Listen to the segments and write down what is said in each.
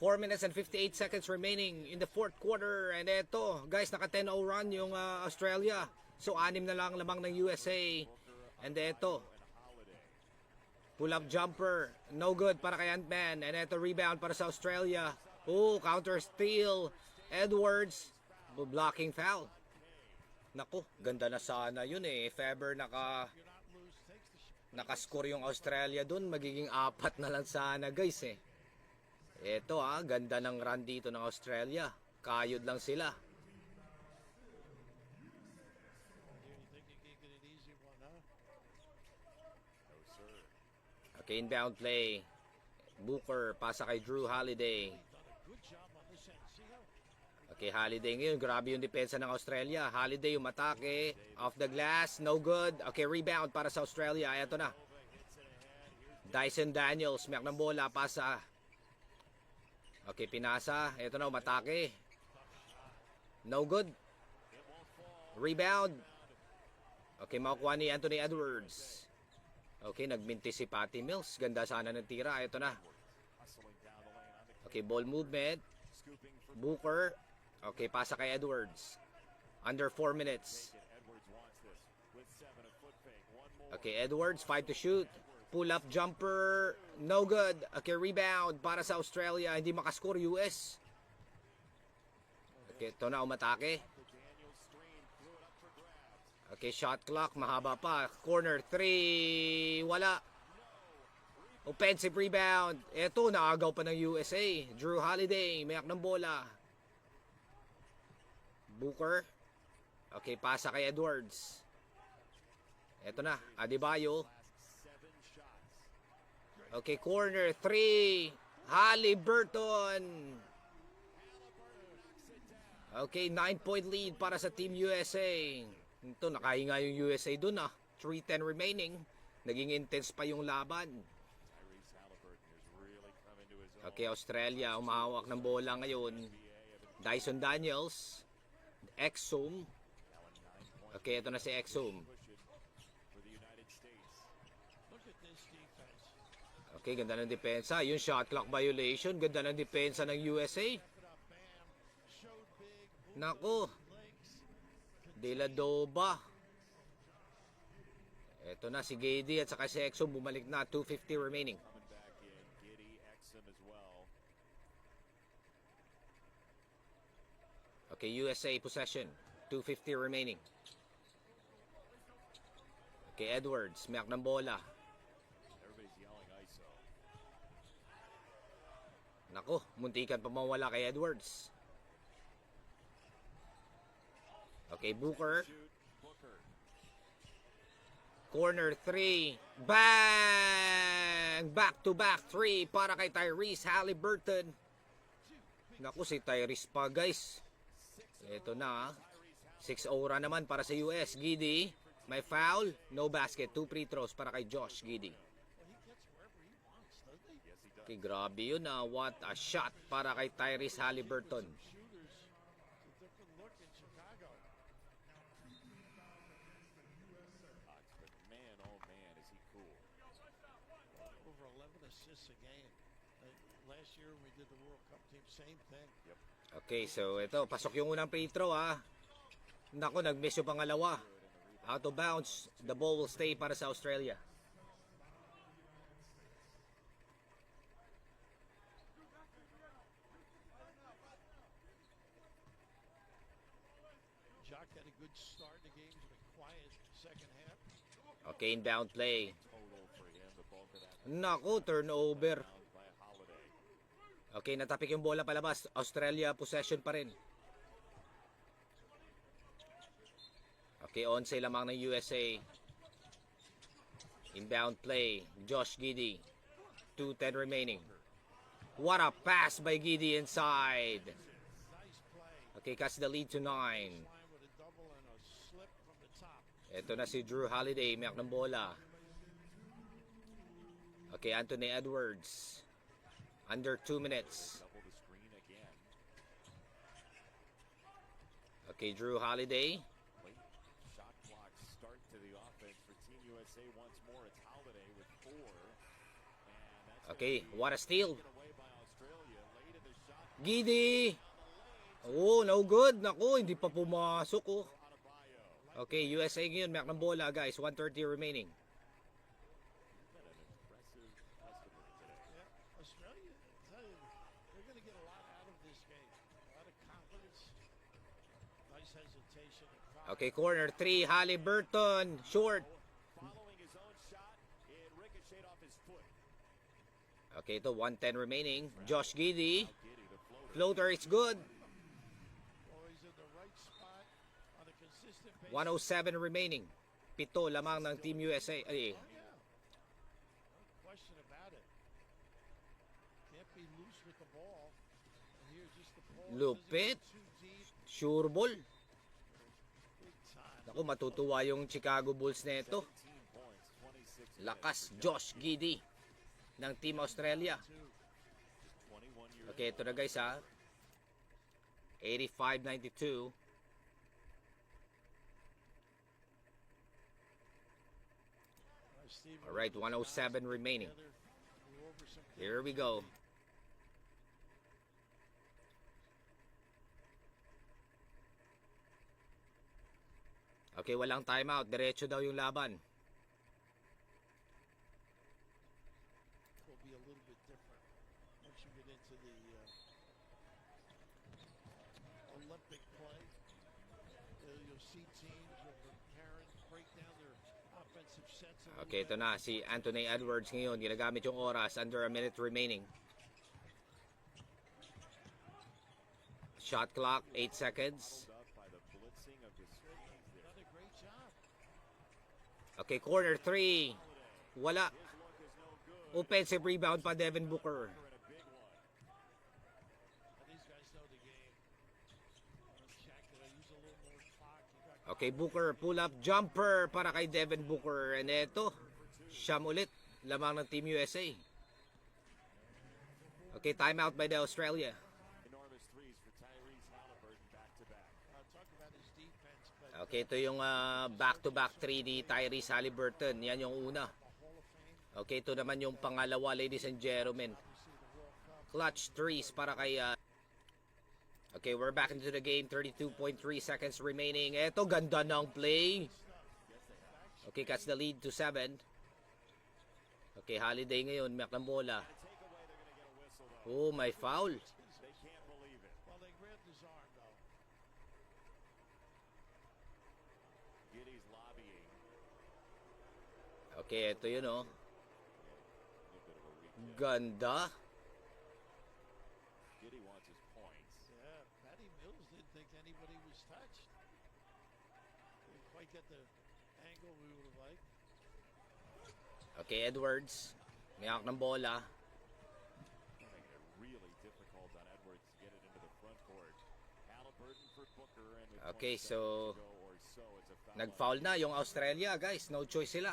4 minutes and 58 seconds remaining in the fourth quarter. And eto, guys, naka 10-0 run yung Australia. So, 6 na lang lamang ng USA. And eto, pull-up jumper. No good para kay Ant-Man. And eto, rebound para sa Australia. Oh, counter steal. Edwards, blocking foul. Naku, ganda na sana yun eh. If ever nakascore yung Australia dun, magiging 4 na lang sana, guys eh. Eto ganda ng run dito ng Australia. Kayod lang sila. Okay, inbound play. Booker, pasa kay Drew Holiday. Okay, Holiday ngayon. Grabe yung depensa ng Australia. Holiday yung atake. Off the glass. No good. Okay, rebound para sa Australia. Eto na. Dyson Daniels. Mek ng bola. Pasa. Okay, pinasa. Eto na, umatake. No good. Rebound. Okay, makukuha ni Anthony Edwards. Okay, nagminti si Patty Mills. Ganda sana ng tira. Eto na. Okay, ball movement. Booker. Okay, pasa kay Edwards. Under 4 minutes. Okay, Edwards, 5 to shoot. Pull-up jumper. No good. Okay, rebound para sa Australia. Hindi makascore US. Okay, ito na, umatake. Okay, shot clock. Mahaba pa. Corner 3. Wala. Offensive rebound. Ito, naagaw pa ng USA. Drew Holiday. Mayak ng bola. Booker. Okay, pasa kay Edwards. Ito na, Adebayo. Okay, corner 3. Haliburton. Okay, 9-point lead para sa Team USA. Ito, nakahinga yung USA dun 3:10 remaining. Naging intense pa yung laban. Okay, Australia, umahawak ng bola ngayon. Dyson Daniels. Exum. Okay, ito na si Exum. Okay, ganda ng depensa. Yung shot clock violation. Ganda ng depensa ng USA. Nako. De La Doba. Ito na si Gady at saka si Exum. Bumalik na. 2:50 remaining. Okay, USA possession. 2:50 remaining. Okay, Edwards. Mayak ng bola. Nako, muntikan pa mawala kay Edwards. Okay, Booker. Corner 3. Bang! Back-to-back 3 para kay Tyrese Haliburton. Naku, si Tyrese pa, guys. Ito na. 6-0 run naman para sa US. Giddey. May foul. No basket. 2 free throws para kay Josh Giddey. Okay, grabe yun What a shot para kay Tyrese Haliburton. Okay, so ito, pasok yung unang free throw Nako, nag-miss yung pangalawa. Out of bounds. The ball will stay para sa Australia. Okay, inbound play. Nako, turnover. Okay, natapik yung bola palabas. Australia possession pa rin. Okay, onside lamang ng USA. Inbound play. Josh Giddey. 2:10 remaining. What a pass by Giddey inside. Okay, cuts the lead to 9. Ito na si Drew Holiday. Mayak ng bola. Okay, Anthony Edwards. Under 2 minutes. Okay, Drew Holiday. Okay, what a steal. Gidi. Oh, no good. Naku, hindi pa pumasok oh. Okay, USA ngayon, mayroon ng bola guys. 1:30 remaining. Australia, I tell you, they're going to get a lot out of this game. A lot of confidence. Nice hesitation. Okay, corner 3, Halliburton, short. Following his own shot, it ricocheted off his foot. Okay, ito 1:10 remaining. Josh Giddy. Giddy, the floater. Floater, it's good. Well, he's in the right spot on a consistent basis. 1:07 remaining. Pito lamang ng Team USA. Ay, Yeah. No question about it. Can't be loose with the ball. And here's just the ball. Lupit. Too deep. sure ball. Big time. Naku, matutuwa yung Chicago Bulls nito. 17 points, 26 Lakas, Josh Giddy ng Team Australia. 21 years Okay, ito na guys ha. 85-92. Steve, Alright, 1:07 remaining. we're over some Here we go. Okay, walang timeout. Diretso daw yung laban. will be a little bit different once you get into the Olympic play. You'll see teams will prepare and break down their offensive sets. A little Okay, ito bit. na. Si Anthony Edwards ngayon. Ginagamit yung oras. Under a minute remaining. Shot clock, 8 seconds. up by the blitzing of the screens there. Another great job. Okay, corner 3. Wala. Offensive rebound pa Devin Booker. And these guys know the game. Shaq, did I use a little more clock? You got Okay, Booker, pull up jumper para kay Devin Booker. And eto, Sham ulit. Lamang ng Team USA. Okay, timeout by the Australia. Enormous threes for Tyrese Halliburton back-to-back. talk about his defense, but Okay, ito yung back-to-back 3 ni Tyrese Halliburton. Yan yung una. Hall of Fame, Okay, ito naman yung pangalawa, ladies and gentlemen. obviously the World Cup. Clutch threes para kay... Okay, we're back into the game. 32.3 seconds remaining. Eto, ganda ng play. Okay, cuts the lead to 7. Okay, Holiday ngayon. Mek ng bola. Oh, may foul. They can't believe it. Well, they grabbed his arm, though. Giddy's lobbying. Okay, ito yun oh. A little bit of a weak Ganda. Giddy wants his points. Yeah, Patty Mills didn't think anybody was touched. Didn't quite get the angle we would have liked. Okay, Edwards. May hawak ng bola. Making it really difficult on Edwards to get it into the front court. Halliburton for Booker, and with Okay, 20 so seconds to go or so, it's a foul. nag-foul na yung Australia, guys. No choice sila.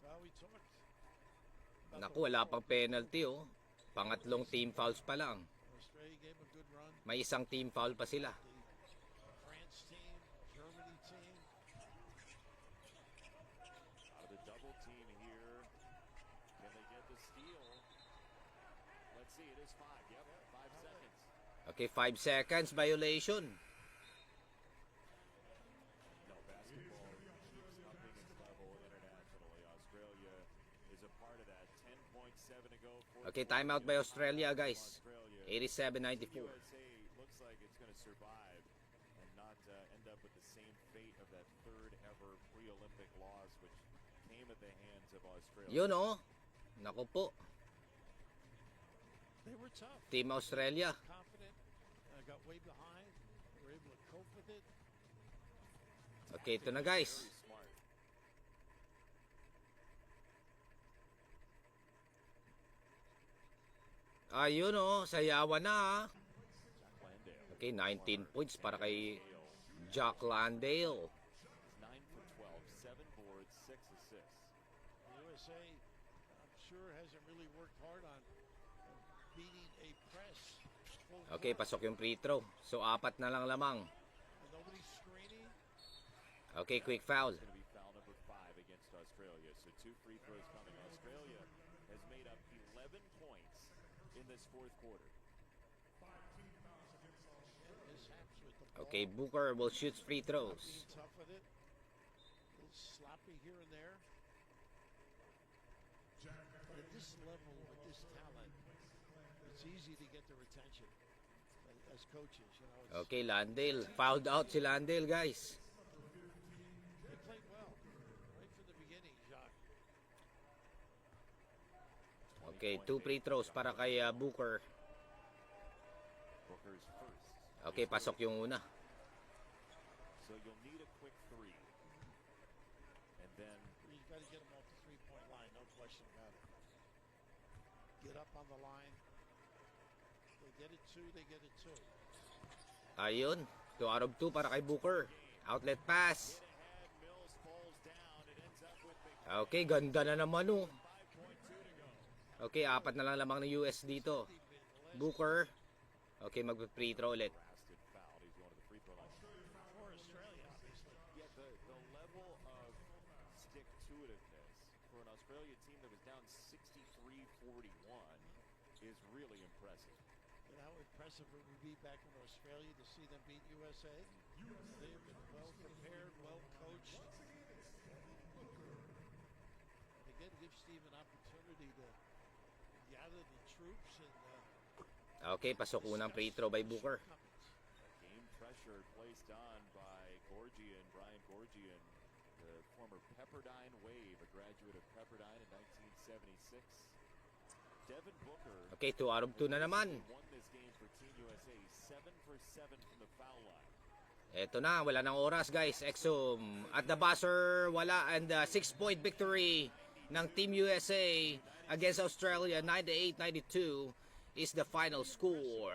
Well, we talked about Naku, wala pang penalty oh. Pangatlong team fouls pa lang. Australia gave a good run. May isang team foul pa sila. The France team, Germany team. Out of the double team here. Can they get the steal? Let's see, it is 5. Yep, 5 seconds. Okay, 5 seconds violation. No, basketball keeps upping its level internationally. Australia is a part of that. 10.7 to go. Okay, timeout by Australia, guys. Australia. 87-94. USA looks like it's going to survive and not end up with the same fate of that third ever pre-Olympic loss, which came at the hands of Australia. Yun oh. Naku po. They were tough, Team Australia. confident, got way behind, were able to cope with it. Okay, ito na guys. Very smart. Ayun oh, sayawan na ah. Jack Landale. Okay, 19 points para kay Jack Landale. 9 for 12, 7 boards, 6 assists. The USA, I'm sure, hasn't really worked hard on beating a press. Full Okay, court. pasok yung free throw. So, 4 na lang lamang. And nobody's screening. Okay, quick foul. It's going to be foul number 5 against Australia. So 2 free throws coming. Australia has made up 11 points in this fourth quarter. Mishaps with the ball. Okay, Booker will shoot free Not throws. being tough with it. A little sloppy here and there. But at this level, with this talent, it's easy to get their attention as coaches. You know, it's, Okay, Landale. Fouled out si Landale, guys. they played well right from the beginning, Jacques. Okay, 2 free throws para kay Booker. Booker's first. Okay, pasok yung una. So you'll need a quick three. And then You've got to get them off the three-point line, no question about it. Get up on the line. They get it two, they get it two. Ayun, 2 out of 2 para kay Booker. Outlet pass. get ahead, Mills falls down. It ends up with the Okay, ganda na naman oh. 5.2 to go. Okay, 4 na lang lamang ng US dito. Booker. Okay, mag-free throw ulit. Blasted foul. He's going to the free throw line. For Australia, obviously. Yeah, the level of stick-to-itiveness for an Australia team that was down 63-41 is really impressive. And how impressive it would be back in Australia to see them beat USA. They have been well prepared, well coached. And again, give Steve an opportunity to gather the troops and Okay, pasok unang free throw by Booker. Game pressure placed on by Gorgian, Brian Gorgian, the former Pepperdine Wave, a graduate of Pepperdine in 1976. Devin Booker Okay, 2 out of 2 na naman. won this game for Team USA, 7 for 7 from the foul line. Eto na, wala nang oras guys. Exum at the buzzer, wala. And 6-point victory ng Team USA against Australia, 98-92 is the final score.